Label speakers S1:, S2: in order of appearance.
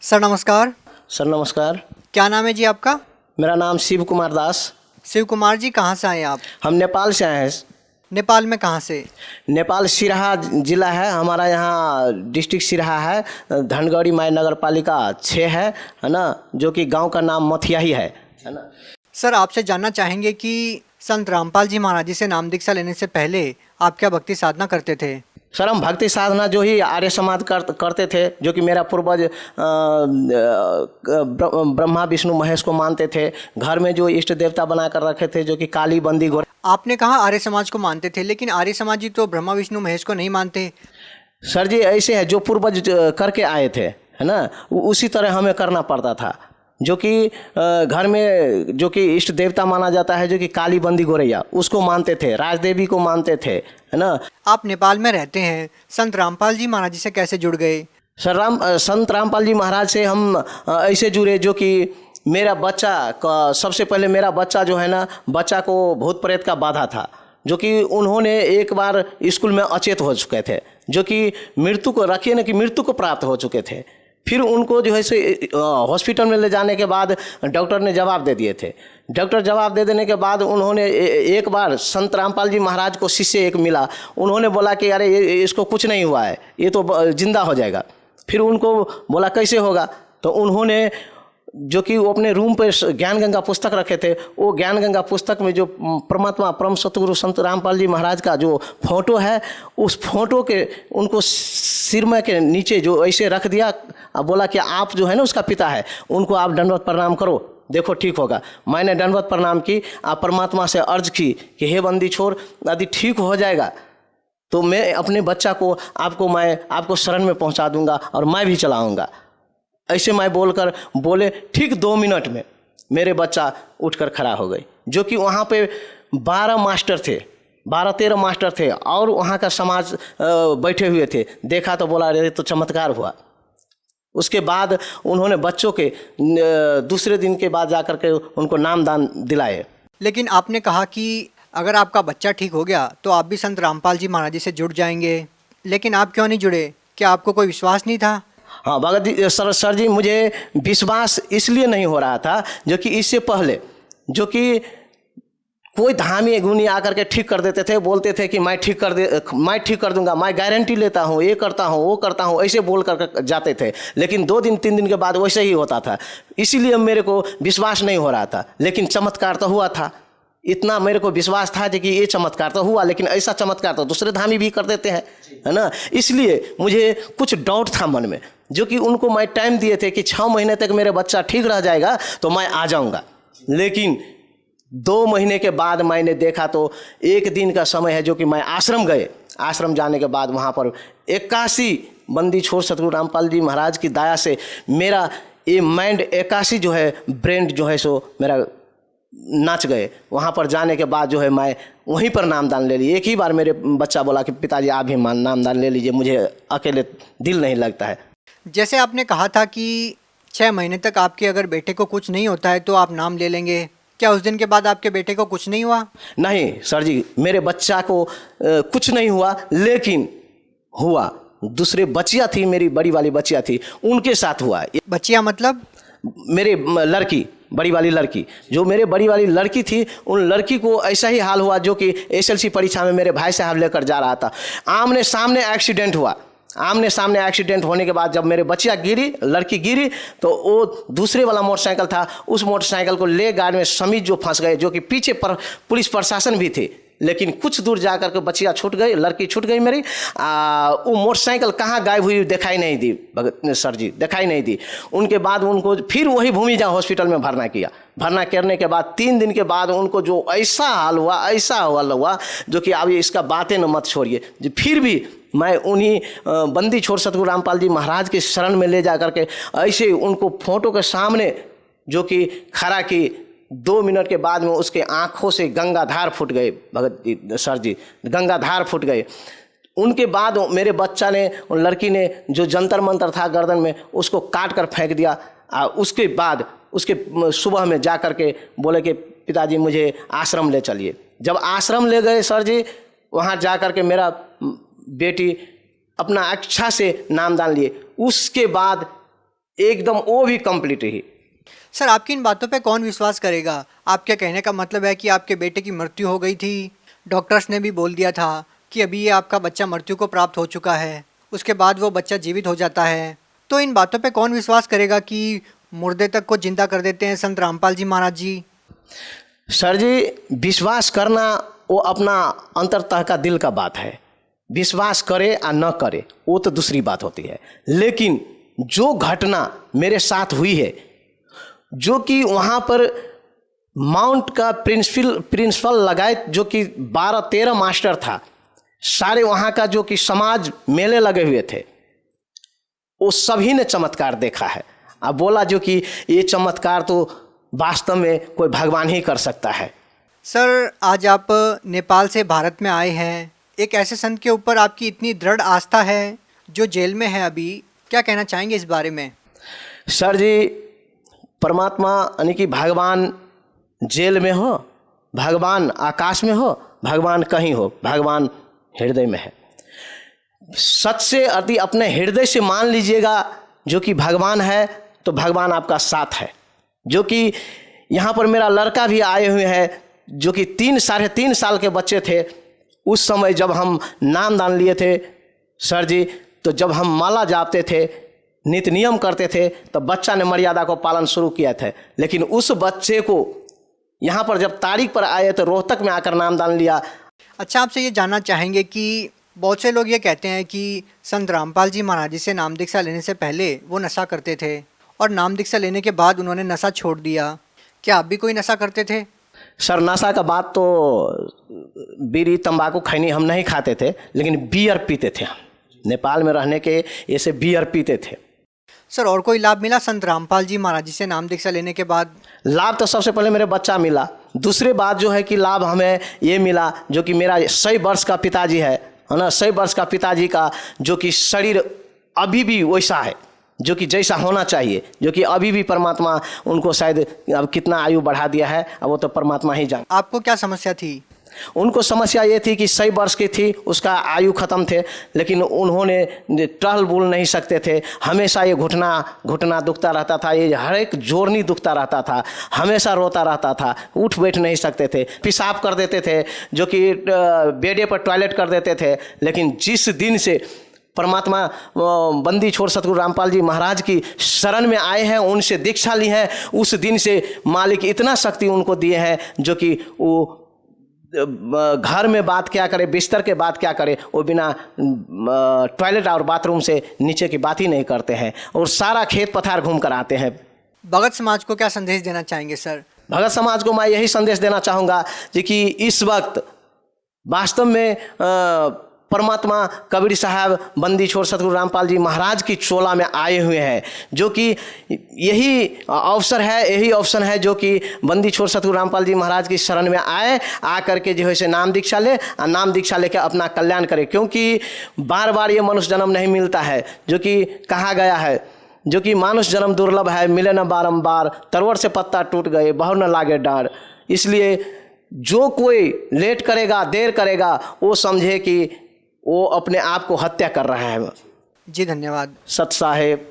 S1: Sir नमस्कार।
S2: Sir नमस्कार।
S1: क्या नाम है जी आपका?
S2: मेरा नाम शिव कुमार दास।
S1: शिव कुमार जी, कहाँ से आए आप?
S2: हम नेपाल से आए हैं।
S1: नेपाल में कहाँ से?
S2: नेपाल सिरहा जिला है हमारा, यहाँ डिस्ट्रिक्ट सिरहा है। धनगढ़ी माई नगर पालिका 6 है ना, जो कि गांव का नाम मथिया ही है ना।
S1: सर आपसे जानना चाहेंगे कि संत रामपाल जी महाराज जी से नाम दीक्षा लेने से पहले आप क्या भक्ति साधना करते थे?
S2: सर हम भक्ति साधना जो ही आर्य समाज करते थे, जो कि मेरा पूर्वज ब्रह्मा विष्णु महेश को मानते थे। घर में जो इष्ट देवता बना कर रखे थे, जो कि काली बंदी गोरे।
S1: आपने कहा आर्य समाज को मानते थे, लेकिन आर्य समाज जी तो ब्रह्मा विष्णु महेश को नहीं मानते।
S2: सर जी ऐसे है, जो पूर्वज करके आए थे है ना, उसी तरह हमें करना पड़ता था। जो कि घर में जो कि इष्ट देवता माना जाता है, जो कि काली बंदी गोरैया, उसको मानते थे, राजदेवी को मानते थे है ना। आप
S1: नेपाल में रहते हैं, संत रामपाल जी महाराज जी से कैसे जुड़ गए?
S2: सर संत रामपाल जी महाराज से हम ऐसे जुड़े, जो कि मेरा बच्चा का सबसे पहले मेरा बच्चा जो है ना, बच्चा को भूत प्रेत का बाधा था, जो कि उन्होंने एक बार स्कूल में अचेत हो चुके थे, जो कि मृत्यु को रखिए ना कि मृत्यु को प्राप्त हो चुके थे। फिर उनको जो है से हॉस्पिटल में ले जाने के बाद डॉक्टर ने जवाब दे दिए थे। डॉक्टर जवाब दे देने के बाद उन्होंने एक बार संत रामपाल जी महाराज को शिष्य एक मिला, उन्होंने बोला कि अरे इसको कुछ नहीं हुआ है, ये तो जिंदा हो जाएगा। फिर उनको बोला कैसे होगा, तो उन्होंने जो कि वो अपने रूम पर ज्ञान गंगा पुस्तक रखे थे, वो ज्ञान गंगा पुस्तक में जो परमात्मा परम सतगुरु संत रामपाल जी महाराज का जो फोटो है, उस फोटो के उनको सिर में के नीचे जो ऐसे रख दिया, बोला कि आप जो है ना उसका पिता है, उनको आप दंडवत प्रणाम करो, देखो ठीक होगा। मैंने दंडवत प्रणाम की, आप परमात्मा से अर्ज की कि हे बंदी छोर, यदि ठीक हो जाएगा तो मैं अपने बच्चा को आपको शरण में पहुंचा दूंगा और मैं भी चलाऊंगा। ऐसे मैं बोले ठीक 2 मिनट में मेरे बच्चा उठकर खड़ा हो गए। जो कि वहाँ पे 12 मास्टर थे, 12-13 मास्टर थे, और वहाँ का समाज बैठे हुए थे। देखा तो बोला अरे तो चमत्कार हुआ। उसके बाद उन्होंने बच्चों के दूसरे दिन के बाद जाकर के उनको नामदान दिलाए।
S1: लेकिन आपने कहा कि अगर आपका बच्चा ठीक हो गया तो आप भी संत रामपाल जी महाराज जी से जुड़ जाएंगे, लेकिन आप क्यों नहीं जुड़े? क्या आपको कोई विश्वास नहीं था?
S2: हाँ भगत जी, सर जी मुझे विश्वास इसलिए नहीं हो रहा था, जो कि इससे पहले जो कि कोई धामी गुनी आकर के ठीक कर देते थे, बोलते थे कि मैं ठीक कर दूंगा, मैं गारंटी लेता हूँ, ये करता हूँ वो करता हूँ, ऐसे बोल कर जाते थे। लेकिन 2 दिन 3 दिन के बाद वैसे ही होता था, इसीलिए मेरे को विश्वास नहीं हो रहा था। लेकिन चमत्कार तो हुआ था, इतना मेरे को विश्वास था कि ये चमत्कार तो हुआ, लेकिन ऐसा चमत्कार तो दूसरे धामी भी कर देते हैं है ना। इसलिए मुझे कुछ डाउट था मन में, जो कि उनको मैं टाइम दिए थे कि 6 महीने तक मेरे बच्चा ठीक रह जाएगा तो मैं आ जाऊंगा। लेकिन 2 महीने के बाद मैंने देखा तो 1 दिन का समय है, जो कि मैं आश्रम गए। आश्रम जाने के बाद वहाँ पर 81 बंदी छोड़ सतगुरु रामपाल जी महाराज की दया से मेरा ये माइंड 81 जो है ब्रेन जो है सो मेरा नाच गए। वहाँ पर जाने के बाद जो है मैं वहीं पर नामदान ले लिए। एक ही बार मेरे बच्चा बोला कि पिताजी आप भी नामदान ले लीजिए, मुझे अकेले दिल नहीं लगता है।
S1: जैसे आपने कहा था कि 6 महीने तक आपके अगर बेटे को कुछ नहीं होता है तो आप नाम ले लेंगे, क्या उस दिन के बाद आपके बेटे को कुछ नहीं हुआ? नहीं
S2: सर जी, मेरे बच्चा को कुछ नहीं हुआ, लेकिन हुआ दूसरे बच्चियाँ थी, मेरी बड़ी वाली बच्चियाँ थी, उनके साथ हुआ।
S1: बच्चियाँ मतलब?
S2: मेरे लड़की, बड़ी वाली लड़की, जो मेरे बड़ी वाली लड़की थी, उन लड़की को ऐसा ही हाल हुआ, जो कि SLC परीक्षा में मेरे भाई साहब लेकर जा रहा था। आमने सामने एक्सीडेंट हुआ। आमने सामने एक्सीडेंट होने के बाद जब मेरे बच्चिया गिरी, लड़की गिरी, तो वो दूसरे वाला मोटरसाइकिल था, उस मोटरसाइकिल को ले गाड़ी में समीज जो फंस गए, जो कि पीछे पर पुलिस प्रशासन भी थे। लेकिन कुछ दूर जाकर के बच्चिया छूट गई, लड़की छूट गई मेरी। वो मोटरसाइकिल कहाँ गायब हुई दिखाई नहीं दी भगत सर जी, दिखाई नहीं दी। उनके बाद उनको फिर वही भूमिजा हॉस्पिटल में भरना किया। भरना करने के बाद 3 दिन के बाद उनको जो ऐसा हाल हुआ, जो कि अब इसका बातें न मत छोड़िए। फिर भी मैं उन्हीं बंदी छोड़ सतगुरु रामपाल जी महाराज के शरण में ले जा करके ऐसे उनको फोटो के सामने जो कि खड़ा की, 2 मिनट के बाद में उसके आँखों से गंगाधार फूट गए भगत जी, सर जी गंगाधार फूट गए। उनके बाद मेरे बच्चा ने, उन लड़की ने जो जंतर मंतर था गर्दन में, उसको काट कर फेंक दिया। उसके बाद उसके सुबह में जा कर के बोले कि पिताजी मुझे आश्रम ले चलिए। जब आश्रम ले गए सर जी, वहाँ जा कर के मेरा बेटी अपना अच्छा से नामदान लिए। उसके बाद एकदम वो भी कंप्लीट ही।
S1: सर आपकी इन बातों पे कौन विश्वास करेगा? आपके कहने का मतलब है कि आपके बेटे की मृत्यु हो गई थी, डॉक्टर्स ने भी बोल दिया था कि अभी ये आपका बच्चा मृत्यु को प्राप्त हो चुका है, उसके बाद वो बच्चा जीवित हो जाता है, तो इन बातों पे कौन विश्वास करेगा कि मुर्दे तक को जिंदा कर देते हैं संत रामपाल जी महाराज जी?
S2: सर जी, विश्वास करना वो अपना अंतरतः का दिल का बात है। विश्वास करे या न करे वो तो दूसरी बात होती है, लेकिन जो घटना मेरे साथ हुई है, जो कि वहाँ पर माउंट का प्रिंसिपल लगाए, जो कि 12-13 मास्टर था, सारे वहाँ का जो कि समाज मेले लगे हुए थे, वो सभी ने चमत्कार देखा है। अब बोला जो कि ये चमत्कार तो वास्तव में कोई भगवान ही कर सकता है।
S1: सर आज आप नेपाल से भारत में आए हैं, एक ऐसे संत के ऊपर आपकी इतनी दृढ़ आस्था है जो जेल में है अभी, क्या कहना चाहेंगे इस बारे में?
S2: सर जी, परमात्मा यानी कि भगवान जेल में हो, भगवान आकाश में हो, भगवान कहीं हो, भगवान हृदय में है। सच से अति अपने हृदय से मान लीजिएगा जो कि भगवान है, तो भगवान आपका साथ है। जो कि यहाँ पर मेरा लड़का भी आए हुए हैं, जो कि 3-3.5 साल के बच्चे थे। उस समय जब हम नाम दान लिए थे सर जी, तो जब हम माला जापते थे, नित्य नियम करते थे, तो बच्चा ने मर्यादा को पालन शुरू किया था। लेकिन उस बच्चे को यहाँ पर जब तारीख पर आए तो रोहतक में आकर नाम दान लिया।
S1: अच्छा, आपसे ये जानना चाहेंगे कि बहुत से लोग ये कहते हैं कि संत रामपाल जी महाराज जी से नाम दीक्षा लेने से पहले वो नशा करते थे और नाम दीक्षा लेने के बाद उन्होंने नशा छोड़ दिया। क्या आप भी कोई नशा करते थे?
S2: सर, नशा का बात तो बीड़ी तंबाकू खैनी हम नहीं खाते थे, लेकिन बियर पीते थे। हम नेपाल में रहने के ऐसे बियर पीते थे।
S1: सर और कोई लाभ मिला संत रामपाल जी महाराज जी से नाम दीक्षा लेने के बाद?
S2: लाभ तो सबसे पहले मेरे बच्चा मिला। दूसरी बात जो है कि लाभ हमें ये मिला, जो कि मेरा 100 वर्ष का पिताजी है ना, 100 वर्ष का पिताजी का जो कि शरीर अभी भी वैसा है जो कि जैसा होना चाहिए, जो कि अभी भी परमात्मा उनको शायद अब कितना आयु बढ़ा दिया है, अब वो तो परमात्मा ही जाने।
S1: आपको क्या समस्या थी?
S2: उनको समस्या ये थी कि 100 वर्ष की थी, उसका आयु ख़त्म थे, लेकिन उन्होंने टहल बुल नहीं सकते थे। हमेशा ये घुटना दुखता रहता था, ये हर एक जोड़नी दुखता रहता था, हमेशा रोता रहता था, उठ बैठ नहीं सकते थे, पेशाब कर देते थे, जो कि बेडे पर टॉयलेट कर देते थे। लेकिन जिस दिन से परमात्मा बंदी छोड़ सतगुरु रामपाल जी महाराज की शरण में आए हैं, उनसे दीक्षा ली है, उस दिन से मालिक इतना शक्ति उनको दिए हैं, जो कि वो घर में बात क्या करे, बिस्तर के बात क्या करे, वो बिना टॉयलेट और बाथरूम से नीचे की बात ही नहीं करते हैं, और सारा खेत पथार घूम कर आते हैं।
S1: भगत समाज को क्या संदेश देना चाहेंगे सर?
S2: भगत समाज को मैं यही संदेश देना चाहूँगा कि इस वक्त वास्तव में परमात्मा कबीर साहब बंदी छोड़ सतगुरु रामपाल जी महाराज की चोला में आए हुए हैं, जो कि यही अवसर है, यही ऑप्शन है जो कि बंदी छोड़ सतगुरु रामपाल जी महाराज की शरण में आए, आ करके जो है से नाम दीक्षा ले, और नाम दीक्षा लेकर अपना कल्याण करे। क्योंकि बार बार ये मनुष्य जन्म नहीं मिलता है, जो कि कहा गया है, जो कि मानुष जन्म दुर्लभ है, मिले न बारंबार, तरवर से पत्ता टूट गए, बहु न लागे डार। इसलिए जो कोई लेट करेगा, देर करेगा, वो समझे कि वो अपने आप को हत्या कर रहा है।
S1: जी धन्यवाद।
S2: सत साहेब।